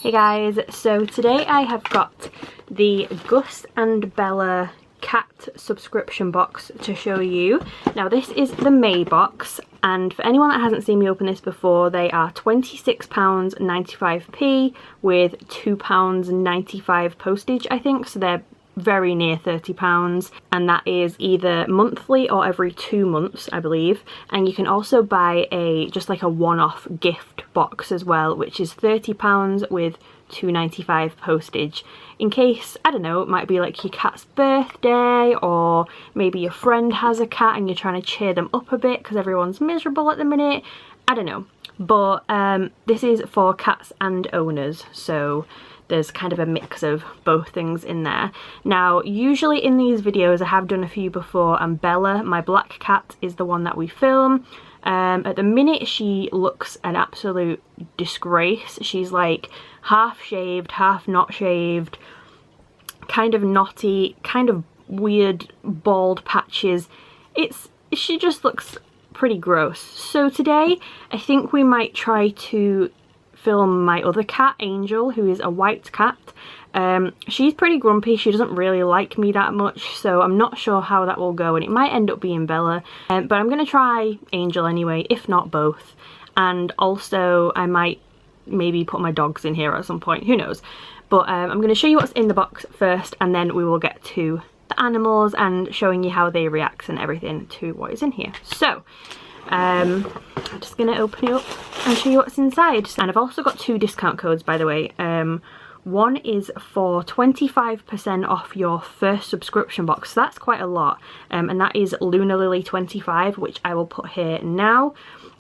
Hey guys, so today I have got the Gus and Bella cat subscription box to show you. Now this is the May box, and for anyone that hasn't seen me open this before, they are £26.95p with £2.95 postage, I think, so they're very near £30, and that is either monthly or every 2 months, I believe. And you can also buy just like a one-off gift box as well, which is £30 with £2.95 postage, in case, I don't know, it might be like your cat's birthday, or maybe your friend has a cat and you're trying to cheer them up a bit because everyone's miserable at the minute. I don't know, but this is for cats and owners, so there's kind of a mix of both things in there. Now, usually in these videos, I have done a few before, and Bella, my black cat, is the one that we film. At the minute, she looks an absolute disgrace. She's like half shaved, half not shaved, kind of knotty, kind of weird bald patches. She just looks pretty gross. So today, I think we might try to film my other cat, Angel, who is a white cat. She's pretty grumpy. She doesn't really like me that much, so I'm not sure how that will go, and it might end up being Bella, but I'm going to try Angel anyway, if not both. And also I might maybe put my dogs in here at some point, who knows. But I'm going to show you what's in the box first, and then we will get to the animals and showing you how they react and everything to what is in here. So I'm just going to open it up and show you what's inside. And I've also got 2 discount codes, by the way. One is for 25% off your first subscription box, so that's quite a lot, and that is LunaLily 25, which I will put here now.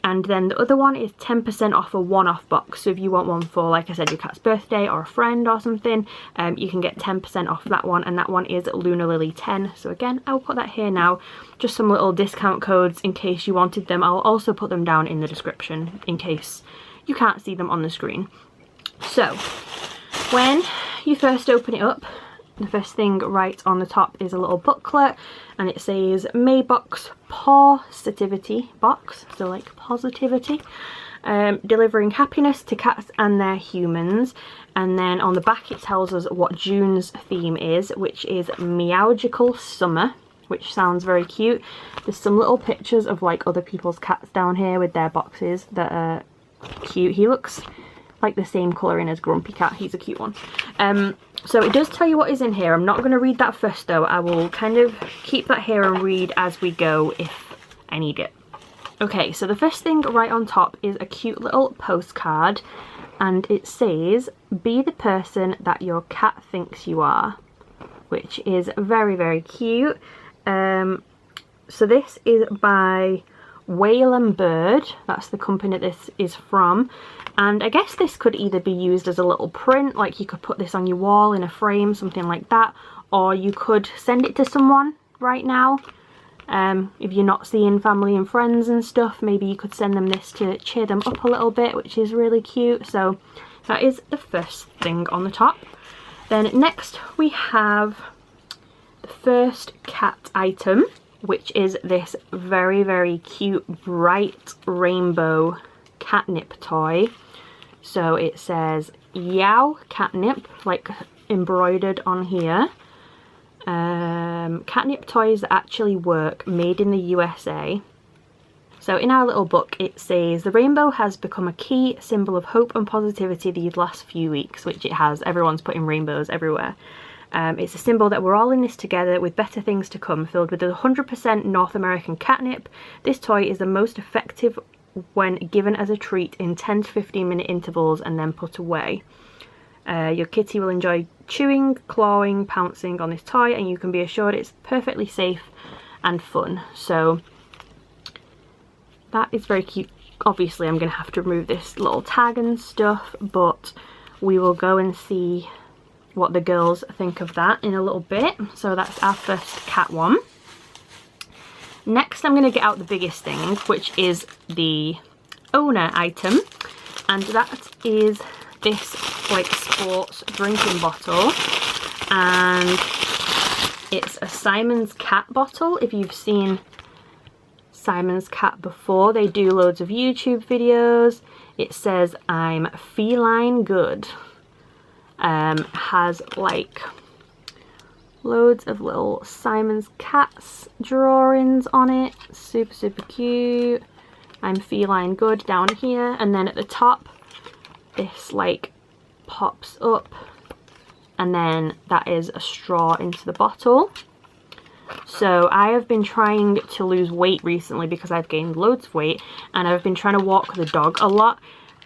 And then the other one is 10% off a one-off box, so if you want one for, like I said, your cat's birthday or a friend or something, you can get 10% off that one, and that one is LunaLily 10. So again, I'll put that here now, just some little discount codes in case you wanted them. I'll also put them down in the description in case you can't see them on the screen. So when you first open it up, the first thing right on the top is a little booklet, and it says May box Pawsitivity box, so like positivity, delivering happiness to cats and their humans. And then on the back it tells us what June's theme is, which is Meowgical Summer, which sounds very cute. There's some little pictures of like other people's cats down here with their boxes that are cute. He looks like the same colouring as Grumpy Cat. He's a cute one. So it does tell you what is in here. I'm not going to read that first though. I will kind of keep that here and read as we go if I need it. Okay, so the first thing right on top is a cute little postcard, and it says, "Be the person that your cat thinks you are," which is very, very cute. So this is by Whale and Bird. That's the company this is from. And I guess this could either be used as a little print, like you could put this on your wall in a frame, something like that, or you could send it to someone right now. If you're not seeing family and friends and stuff, maybe you could send them this to cheer them up a little bit, which is really cute. So that is the first thing on the top. Then next we have the first cat item, which is this very, very cute bright rainbow catnip toy. So it says Yow catnip, like embroidered on here. Catnip toys that actually work, made in the USA. So in our little book it says, the rainbow has become a key symbol of hope and positivity these last few weeks, which it has. Everyone's putting rainbows everywhere. It's a symbol that we're all in this together, with better things to come. Filled with 100% North American catnip, this toy is the most effective when given as a treat in 10 to 15 minute intervals and then put away. Your kitty will enjoy chewing, clawing, pouncing on this toy, and you can be assured it's perfectly safe and fun. So that is very cute. Obviously I'm going to have to remove this little tag and stuff, but we will go and see what the girls think of that in a little bit. So that's our first cat one. Next I'm going to get out the biggest thing, which is the owner item, and that is this like sports drinking bottle, and it's a Simon's cat bottle. If you've seen Simon's cat before, they do loads of YouTube videos. It says, "I'm feline good." Has like loads of little Simon's Cats drawings on it. Super, super cute. I'm feline good down here. And then at the top, this like pops up. And then that is a straw into the bottle. So I have been trying to lose weight recently because I've gained loads of weight. And I've been trying to walk the dog a lot.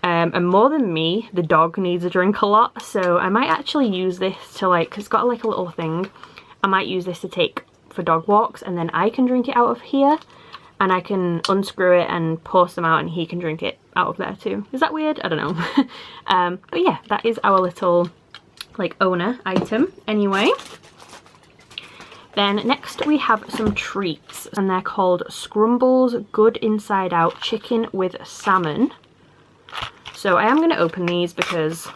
And more than me, the dog needs a drink a lot. So I might actually use this to like, it's got like a little thing. I might use this to take for dog walks, and then I can drink it out of here. And I can unscrew it and pour some out, and he can drink it out of there too. Is that weird? I don't know. But yeah, that is our little like owner item anyway. Then next we have some treats, and they're called Scrumbles Good Inside Out Chicken with Salmon. So I am going to open these because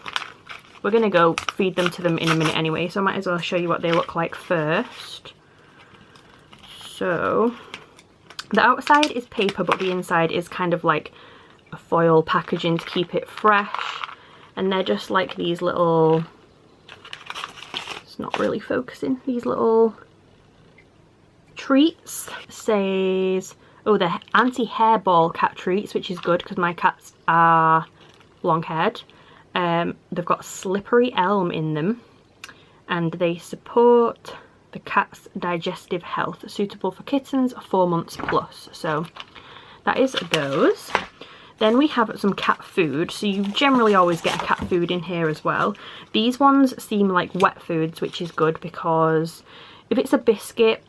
we're going to go feed them to them in a minute anyway, so I might as well show you what they look like first. So the outside is paper, but the inside is kind of like a foil packaging to keep it fresh. And they're just like these little, it's not really focusing, these little treats. It says, oh, they're anti-hairball cat treats, which is good because my cats are long-haired. They've got slippery elm in them, and they support the cat's digestive health, suitable for kittens 4 months plus. So that is those. Then we have some cat food. So you generally always get a cat food in here as well. These ones seem like wet foods, which is good because if it's a biscuit,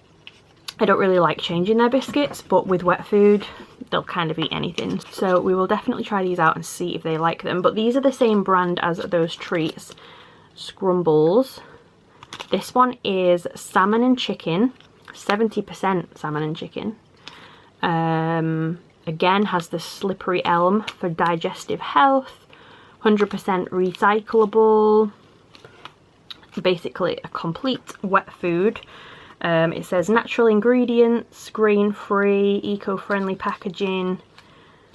I don't really like changing their biscuits, but with wet food, they'll kind of eat anything. So we will definitely try these out and see if they like them. But these are the same brand as those treats, Scrumbles. This one is salmon and chicken, 70% salmon and chicken. Again, has the slippery elm for digestive health, 100% recyclable. Basically a complete wet food. It says natural ingredients, grain-free, eco-friendly packaging,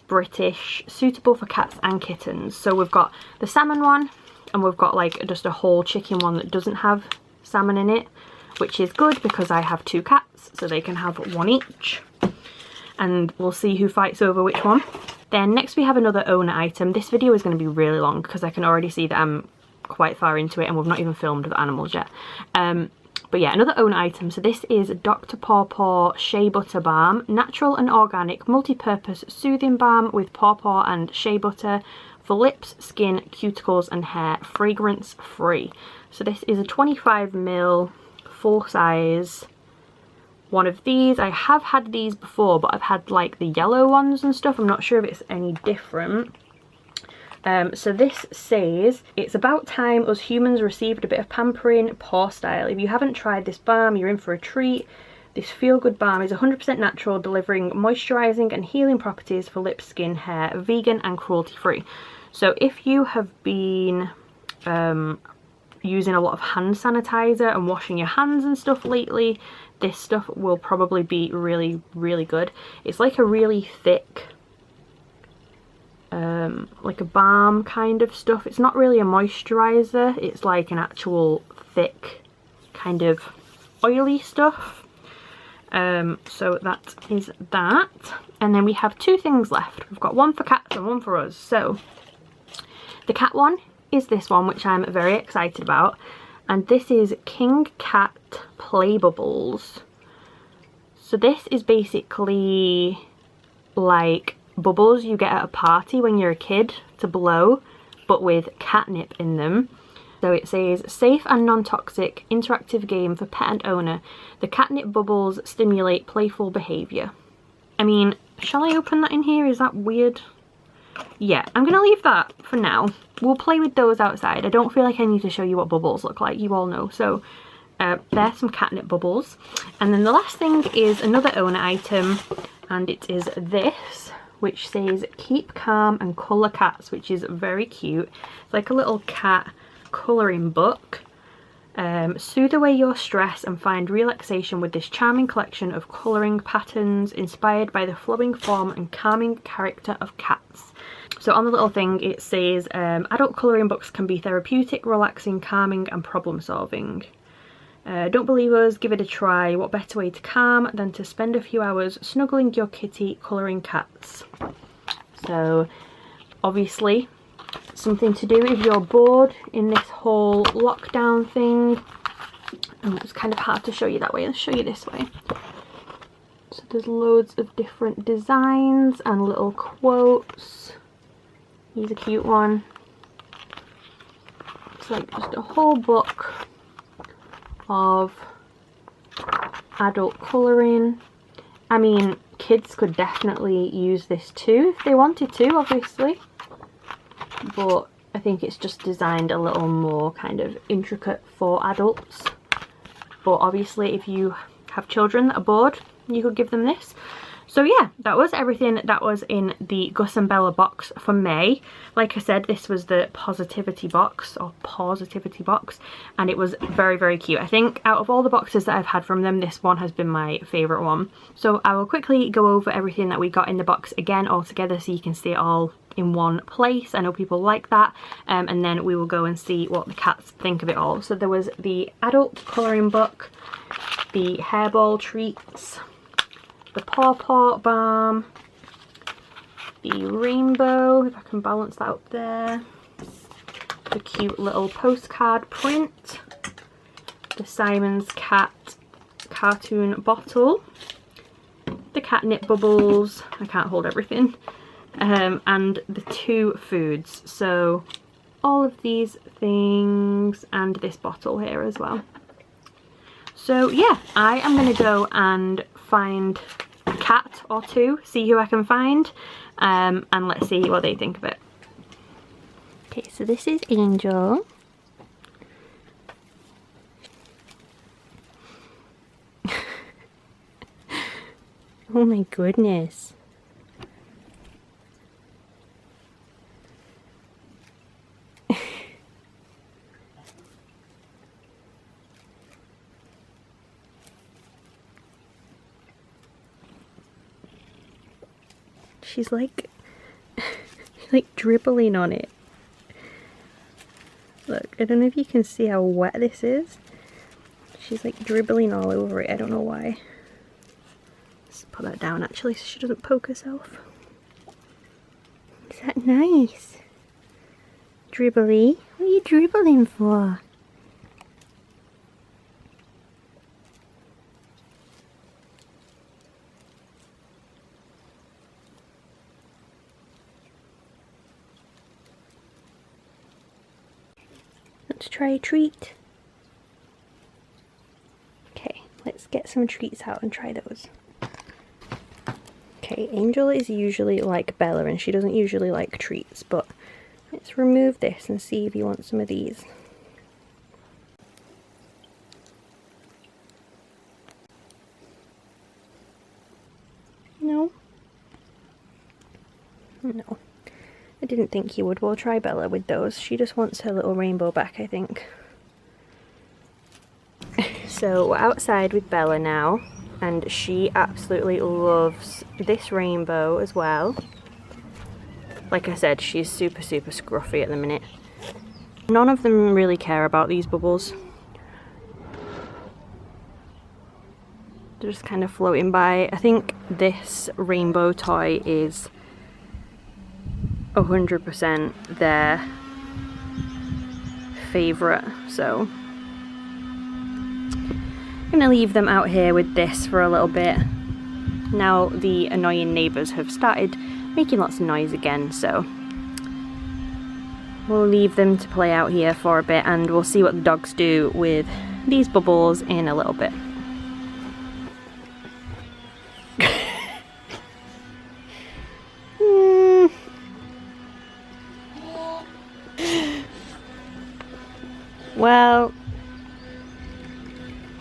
British, suitable for cats and kittens. So we've got the salmon one, and we've got like just a whole chicken one that doesn't have salmon in it, which is good because I have 2 cats, so they can have one each. And we'll see who fights over which one. Then next we have another owner item. This video is going to be really long because I can already see that I'm quite far into it and we've not even filmed the animals yet. But yeah, another owner item. So this is Dr. Paw Paw Shea Butter Balm. Natural and organic multi-purpose soothing balm with paw paw and shea butter for lips, skin, cuticles and hair. Fragrance free. So this is a 25ml full size one of these. I have had these before, but I've had like the yellow ones and stuff. I'm not sure if it's any different. So this says, it's about time us humans received a bit of pampering paw style. If you haven't tried this balm, you're in for a treat. This feel-good balm is 100% natural, delivering moisturising and healing properties for lips, skin, hair, vegan and cruelty-free. So if you have been using a lot of hand sanitizer and washing your hands and stuff lately, this stuff will probably be really, really good. It's like a really thick, like a balm kind of stuff. It's not really a moisturizer, it's like an actual thick kind of oily stuff. So that is that. And then we have 2 things left. We've got one for cats and one for us. So the cat one is this one, which I'm very excited about, and this is King Cat Play Bubbles. So this is basically like bubbles you get at a party when you're a kid to blow, but with catnip in them. So it says, safe and non-toxic interactive game for pet and owner. The catnip bubbles stimulate playful behaviour. I mean, shall I open that in here? Is that weird? Yeah, I'm going to leave that for now. We'll play with those outside. I don't feel like I need to show you what bubbles look like. You all know. So there's some catnip bubbles. And then the last thing is another owner item, and it is this, which says keep calm and colour cats, which is very cute. It's like a little cat colouring book. Soothe away your stress and find relaxation with this charming collection of colouring patterns inspired by the flowing form and calming character of cats. So on the little thing it says, adult colouring books can be therapeutic, relaxing, calming and problem solving. Don't believe us? Give it a try. What better way to calm than to spend a few hours snuggling your kitty colouring cats? So obviously something to do if you're bored in this whole lockdown thing. And it's kind of hard to show you that way. Let's show you this way. So there's loads of different designs and little quotes. Here's a cute one. It's like just a whole book of adult colouring. I mean, kids could definitely use this too if they wanted to, obviously, but I think it's just designed a little more kind of intricate for adults. But obviously if you have children that are bored, you could give them this. So yeah, that was everything that was in the Gus and Bella box for May. Like I said, this was the Pawsitivity box, or Pawsitivity box, and it was very, very cute. I think out of all the boxes that I've had from them, this one has been my favourite one. So I will quickly go over everything that we got in the box again all together so you can see it all in one place. I know people like that, and then we will go and see what the cats think of it all. So there was the adult colouring book, the hairball treats, the paw paw balm, the rainbow, if I can balance that up there, the cute little postcard print, the Simon's Cat cartoon bottle, the catnip bubbles, I can't hold everything, and the 2 foods. So all of these things and this bottle here as well. So yeah, I am going to go and find a cat or 2, see who I can find, and let's see what they think of it. Okay, so this is Angel. Oh my goodness. She's like dribbling on it. Look, I don't know if you can see how wet this is. She's like dribbling all over it. I don't know why. Let's put that down actually so she doesn't poke herself. Is that nice? Dribbly? What are you dribbling for? Let's try a treat. Okay, let's get some treats out and try those. Okay, Angel is usually like Bella and she doesn't usually like treats, but let's remove this and see if you want some of these. No? No. I didn't think you would. We'll try Bella with those. She just wants her little rainbow back, I think. So we're outside with Bella now, and she absolutely loves this rainbow as well. Like I said, she's super, super scruffy at the minute. None of them really care about these bubbles. They're just kind of floating by. I think this rainbow toy is 100% their favourite, so I'm gonna leave them out here with this for a little bit. Now the annoying neighbours have started making lots of noise again, so we'll leave them to play out here for a bit and we'll see what the dogs do with these bubbles in a little bit. Well,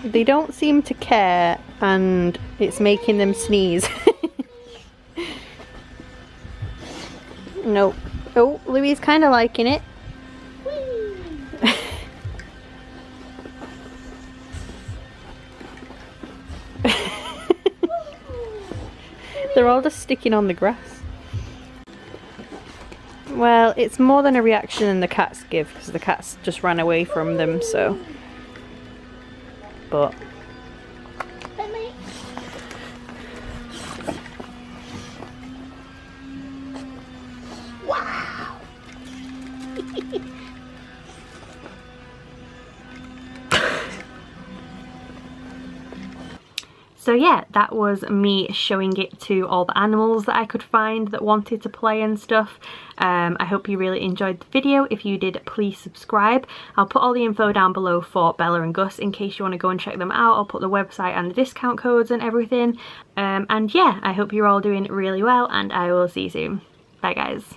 they don't seem to care and it's making them sneeze. Nope. Oh, Louie's kind of liking it. They're all just sticking on the grass. Well, it's more than a reaction than the cats give, because the cats just ran away from them, so. But. Wow. So yeah, that was me showing it to all the animals that I could find that wanted to play and stuff. I hope you really enjoyed the video. If you did, please subscribe. I'll put all the info down below for Bella and Gus in case you want to go and check them out. I'll put the website and the discount codes and everything. And yeah, I hope you're all doing really well, and I will see you soon. Bye guys.